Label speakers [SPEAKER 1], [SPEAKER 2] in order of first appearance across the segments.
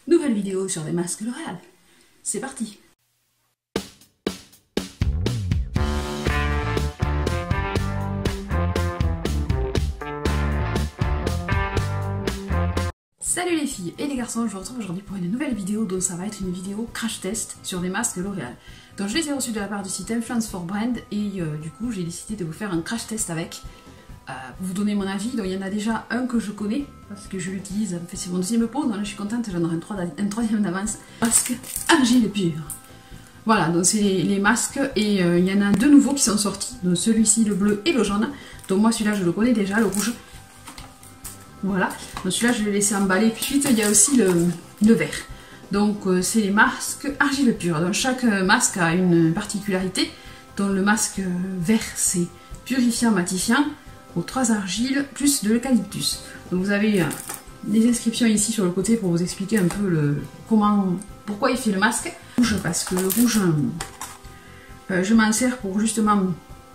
[SPEAKER 1] Nouvelle vidéo sur les masques L'Oréal. C'est parti. Salut les filles et les garçons, je vous retrouve aujourd'hui pour une nouvelle vidéo dont ça va être une vidéo crash test sur des masques L'Oréal. Donc je les ai reçus de la part du site Influence for Brand et du coup j'ai décidé de vous faire un crash test avec pour vous donner mon avis. Donc il y en a déjà un que je connais parce que je l'utilise, en fait c'est mon deuxième pot, donc là je suis contente, j'en aurai un troisième d'avance. Masque argile pure. Voilà, donc c'est les masques et il y en a deux nouveaux qui sont sortis, donc celui-ci le bleu et le jaune. Donc moi celui-là je le connais déjà, le rouge. Voilà, donc celui-là je vais laisser emballer. Puis ensuite il y a aussi le vert. Donc c'est les masques argile pure. Donc chaque masque a une particularité. Donc le masque vert c'est purifiant matifiant aux 3 argiles plus de l'eucalyptus. Donc vous avez des inscriptions ici sur le côté pour vous expliquer un peu pourquoi il fait le masque. Rouge parce que le rouge je m'en sers pour justement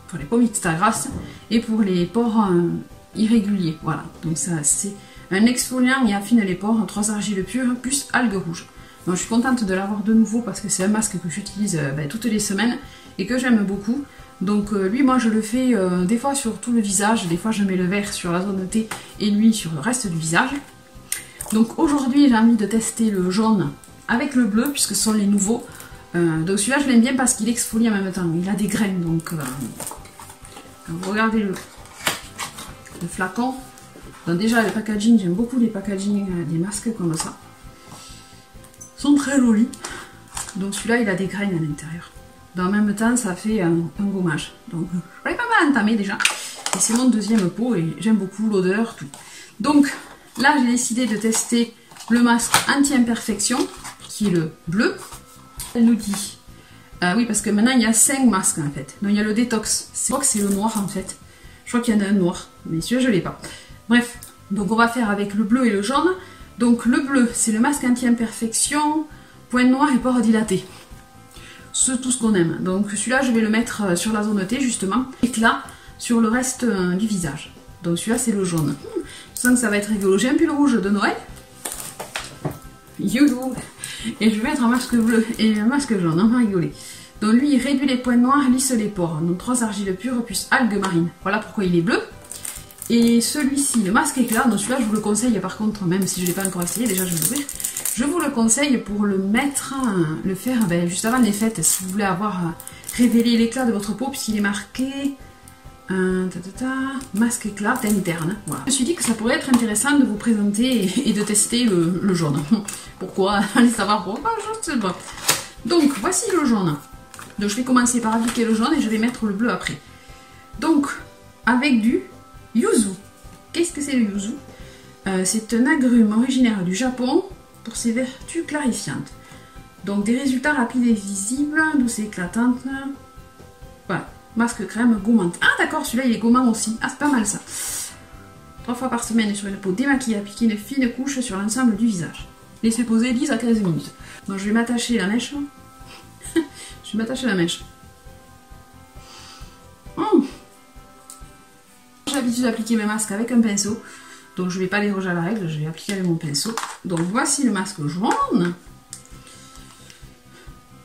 [SPEAKER 1] pour les pommettes grasse et pour les pores irréguliers. Voilà, donc ça c'est un exfoliant et affine les pores, 3 argiles pures plus algues rouges. Donc je suis contente de l'avoir de nouveau parce que c'est un masque que j'utilise toutes les semaines et que j'aime beaucoup. Donc lui moi je le fais des fois sur tout le visage, des fois je mets le vert sur la zone T et lui sur le reste du visage. Donc aujourd'hui j'ai envie de tester le jaune avec le bleu puisque ce sont les nouveaux. Donc celui-là je l'aime bien parce qu'il exfolie en même temps, il a des graines. Donc regardez le flacon. Donc déjà le packaging, j'aime beaucoup les packaging des masques comme ça. Ils sont très jolis. Donc celui-là il a des graines à l'intérieur. En même temps ça fait un gommage. Donc je l'ai pas mal entamé déjà. Et c'est mon deuxième pot et j'aime beaucoup l'odeur, tout. Donc là j'ai décidé de tester le masque anti-imperfection qui est le bleu. Elle nous dit, oui parce que maintenant il y a 5 masques en fait. Donc il y a le détox, je crois que c'est le noir en fait. Je crois qu'il y en a un noir, mais celui-là je l'ai pas. Bref, donc on va faire avec le bleu et le jaune. Donc le bleu c'est le masque anti-imperfection, point noir et pores dilatés. C'est tout ce qu'on aime. Donc celui-là je vais le mettre sur la zone T justement, éclat sur le reste du visage. Donc celui-là c'est le jaune. Je sens que ça va être rigolo. J'ai un pull rouge de Noël. Youlou. Et je vais mettre un masque bleu et un masque jaune, on va rigoler. Donc lui il réduit les points noirs, lisse les pores. Donc 3 argiles pures plus algues marines. Voilà pourquoi il est bleu. Et celui-ci, le masque éclat, donc celui-là je vous le conseille par contre, même si je ne l'ai pas encore essayé, déjà je vais l'ouvrir. Je vous le conseille pour le mettre, le faire juste avant les fêtes, si vous voulez avoir révélé l'éclat de votre peau, puisqu'il est marqué masque éclat interne. Voilà. Je me suis dit que ça pourrait être intéressant de vous présenter et de tester le jaune. Pourquoi? Allez savoir pourquoi, je ne sais pas. Donc voici le jaune. Donc je vais commencer par appliquer le jaune et je vais mettre le bleu après. Donc avec du yuzu. Qu'est-ce que c'est le yuzu? C'est un agrume originaire du Japon pour ses vertus clarifiantes. Donc des résultats rapides et visibles, douce et éclatante. Voilà. Masque crème gommante. Ah d'accord, celui-là il est gommant aussi. Ah c'est pas mal ça. 3 fois par semaine sur une peau démaquillée, appliquer une fine couche sur l'ensemble du visage. Laissez poser 10 à 15 minutes. Donc je vais m'attacher la mèche. Je vais m'attacher la mèche. J'ai l'habitude d'appliquer mes masques avec un pinceau. Donc je ne vais pas déroger à la règle, je vais appliquer avec mon pinceau. Donc voici le masque jaune.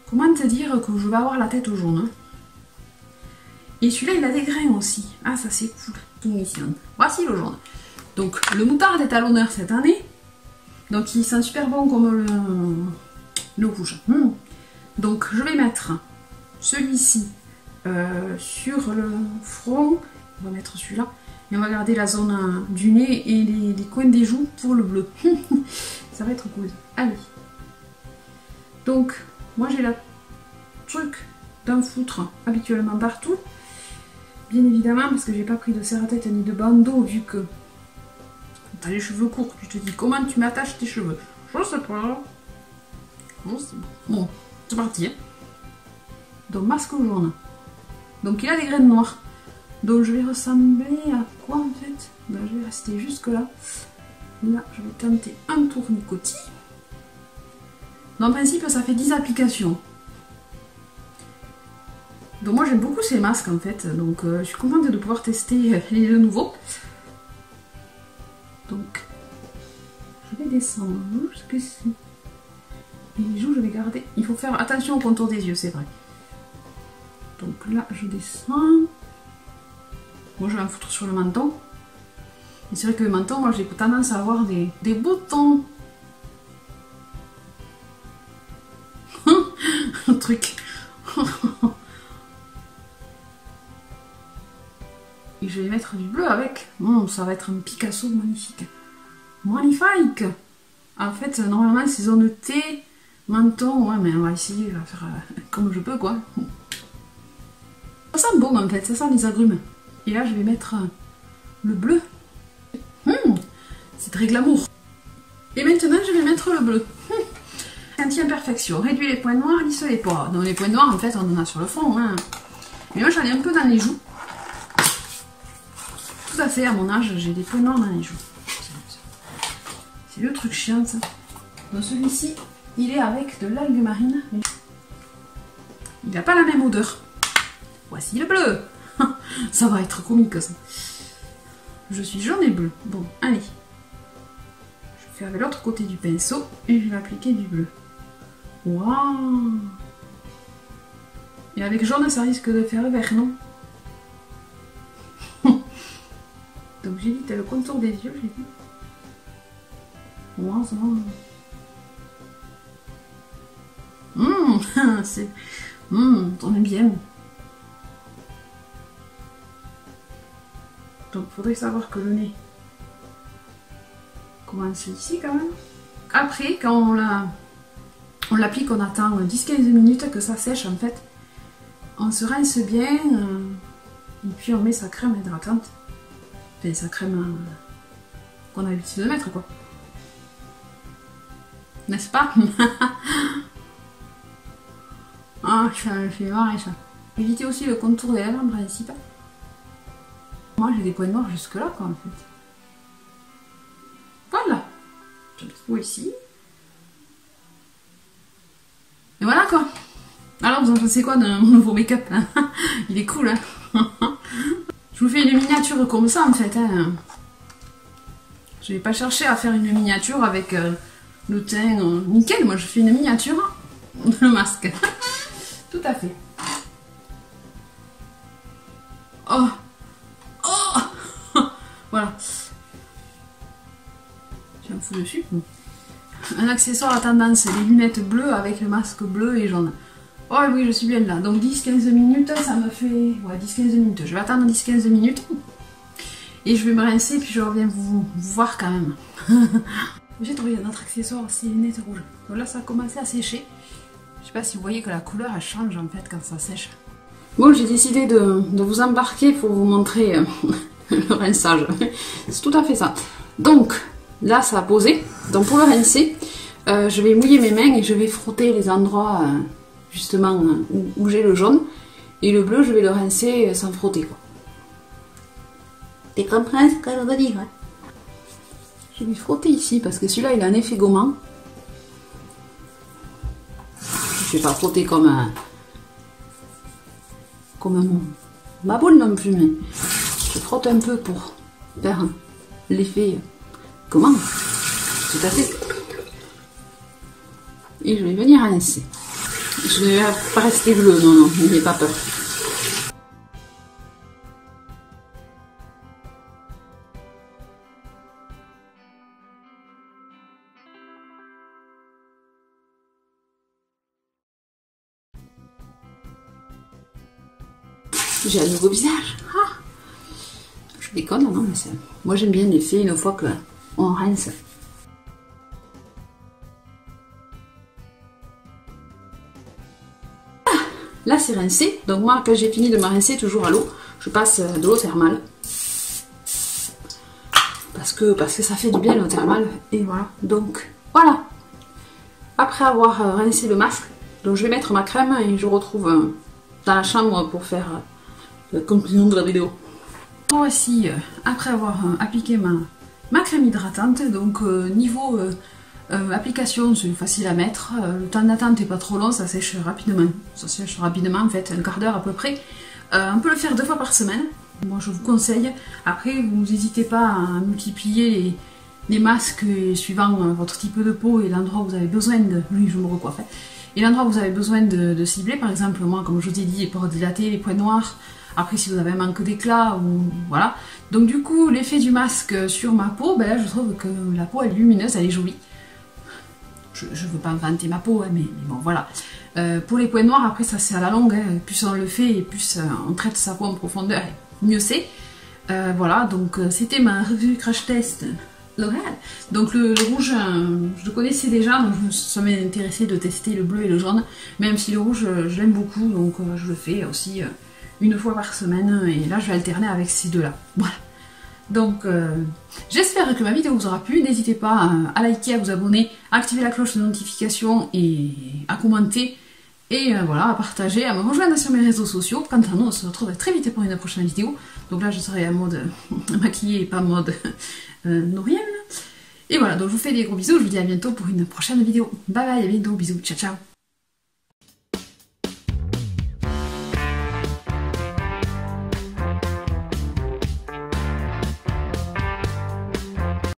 [SPEAKER 1] Comment te dire que je vais avoir la tête jaune? Et celui-là il a des grains aussi. Ah ça c'est cool. Voici le jaune. Donc le moutarde est à l'honneur cette année. Donc il sent super bon comme le rouge. Donc je vais mettre celui-ci sur le front. On va mettre celui-là. Et on va garder la zone du nez et les coins des joues pour le bleu. Ça va être cool. Allez. Donc moi j'ai la truc d'un foutre habituellement partout. Bien évidemment parce que j'ai pas pris de serre-tête ni de bandeau vu que t'as les cheveux courts. Tu te dis comment tu m'attaches tes cheveux? Je sais pas. Bon, c'est parti. Hein. Donc masque jaune. Donc il a des graines noires. Donc je vais ressembler à quoi en fait? Ben, je vais rester jusque là. Là je vais tenter un tournicotis. Dans le principe ça fait 10 applications. Donc moi j'aime beaucoup ces masques en fait, donc je suis contente de pouvoir tester les deux nouveaux. Donc je vais descendre jusqu'ici. Les joues, je vais garder. Il faut faire attention au contour des yeux, c'est vrai. Donc là, je descends. Moi, je vais en foutre sur le menton. Et c'est vrai que le menton, moi, j'ai tendance à avoir des boutons. Un truc. Et je vais mettre du bleu avec. Ça va être un Picasso magnifique. Magnifique! En fait, normalement, c'est zone T, menton. Ouais, mais on va essayer, je vais faire comme je peux, quoi. Ça sent bon, en fait. Ça sent les agrumes. Et là, je vais mettre le bleu. C'est très glamour. Et maintenant, je vais mettre le bleu. Anti-imperfection. Réduit les points noirs, lisse les pores. Donc les points noirs, en fait, on en a sur le fond. Hein. Mais moi, j'en ai un peu dans les joues. Tout à fait, à mon âge, j'ai des points noirs dans les joues. C'est le truc chiant, ça. Donc celui-ci, il est avec de l'algue marine. Il n'a pas la même odeur. Voici le bleu. Ça va être comique, ça. Je suis jaune et bleu. Bon, allez. Je fais avec l'autre côté du pinceau et je vais appliquer du bleu. Waouh! Et avec jaune, ça risque de faire vert, non? Donc j'évite le contour des yeux, j'ai dit. Waouh, ça va. C'est... on est bien. Donc il faudrait savoir que le nez commence ici quand même. Après, quand on l'applique, on attend 10-15 minutes que ça sèche en fait. On se rince bien et puis on met sa crème hydratante. Enfin, sa crème qu'on a l'habitude de mettre, quoi. N'est-ce pas? Ah, ça me fait marrer ça. Évitez aussi le contour des lèvres en principe. Moi j'ai des points noirs jusque là, quoi, en fait. Voilà. J'ai un petit peu ici. Et voilà, quoi. Alors, vous en pensez quoi de mon nouveau make-up, hein? Il est cool, hein? Je vous fais une miniature comme ça, en fait, hein. Je vais pas chercher à faire une miniature avec le teint nickel. Moi, je fais une miniature de masque. Tout à fait. Oh! Oh! Voilà. J'ai un fou dessus. Un accessoire à tendance, les lunettes bleues avec le masque bleu et jaune. Oh oui, je suis bien là. Donc 10-15 minutes, ça me fait... Ouais, 10-15 minutes. Je vais attendre 10-15 minutes. Et je vais me rincer, puis je reviens vous voir quand même. J'ai trouvé un autre accessoire, c'est les lunettes rouges. Donc là, ça a commencé à sécher. Je sais pas si vous voyez que la couleur, elle change en fait quand ça sèche. Bon, j'ai décidé de vous embarquer pour vous montrer le rinçage. C'est tout à fait ça. Donc, là, ça a posé. Donc pour le rincer, je vais mouiller mes mains et je vais frotter les endroits justement où j'ai le jaune. Et le bleu, je vais le rincer sans frotter, quoi. T'es compris ce que je veux dire, hein? Je vais frotter ici parce que celui-là, il a un effet gommant. Je vais pas frotter comme ma boule non plus, mais je frotte un peu pour faire l'effet gommant. Tout à fait. Et je vais venir rincer. Je ne vais pas rester bleu, non, n'ayez pas peur. J'ai un nouveau visage. Ah, je déconne, non, mais c'est... Moi j'aime bien l'effet une fois qu'on rince. Ah, là c'est rincé. Donc moi quand j'ai fini de me rincer toujours à l'eau, je passe de l'eau thermale. Parce que ça fait du bien l'eau thermale. Et voilà. Donc voilà. Après avoir rincé le masque, donc je vais mettre ma crème et je retrouve dans la chambre pour faire la conclusion de la vidéo. Voici, après avoir appliqué ma crème hydratante, donc niveau application, c'est facile à mettre, le temps d'attente n'est pas trop long, ça sèche rapidement. Ça sèche rapidement, en fait, un quart d'heure à peu près. On peut le faire 2 fois par semaine, moi je vous conseille. Après, vous n'hésitez pas à multiplier les masques suivant votre type de peau et l'endroit où vous avez besoin de... Oui, je me recoiffe. Et l'endroit où vous avez besoin de cibler, par exemple, moi, comme je vous ai dit, les pores dilatés, les points noirs. Après, si vous avez un manque d'éclat, ou voilà. Donc du coup, l'effet du masque sur ma peau, ben là, je trouve que la peau, elle est lumineuse, elle est jolie. Je ne veux pas vanter ma peau, hein, mais bon, voilà. Pour les points noirs, après, ça c'est à la longue. Hein. Plus on le fait, et plus on traite sa peau en profondeur, mieux c'est. Voilà, donc c'était ma revue crash test L'Oréal. Donc le rouge, je le connaissais déjà, donc ça m'est intéressé de tester le bleu et le jaune. Même si le rouge, je l'aime beaucoup, donc je le fais aussi une fois par semaine. Et là, je vais alterner avec ces deux-là. Voilà. Donc, j'espère que ma vidéo vous aura plu. N'hésitez pas à liker, à vous abonner, à activer la cloche de notification et à commenter. Et voilà, à partager, à me rejoindre sur mes réseaux sociaux. Quant à nous, on se retrouve très vite pour une prochaine vidéo. Donc là, je serai en mode maquillée et pas en mode Nouriel. Et voilà, donc je vous fais des gros bisous. Je vous dis à bientôt pour une prochaine vidéo. Bye bye, à bientôt, bisous, ciao ciao.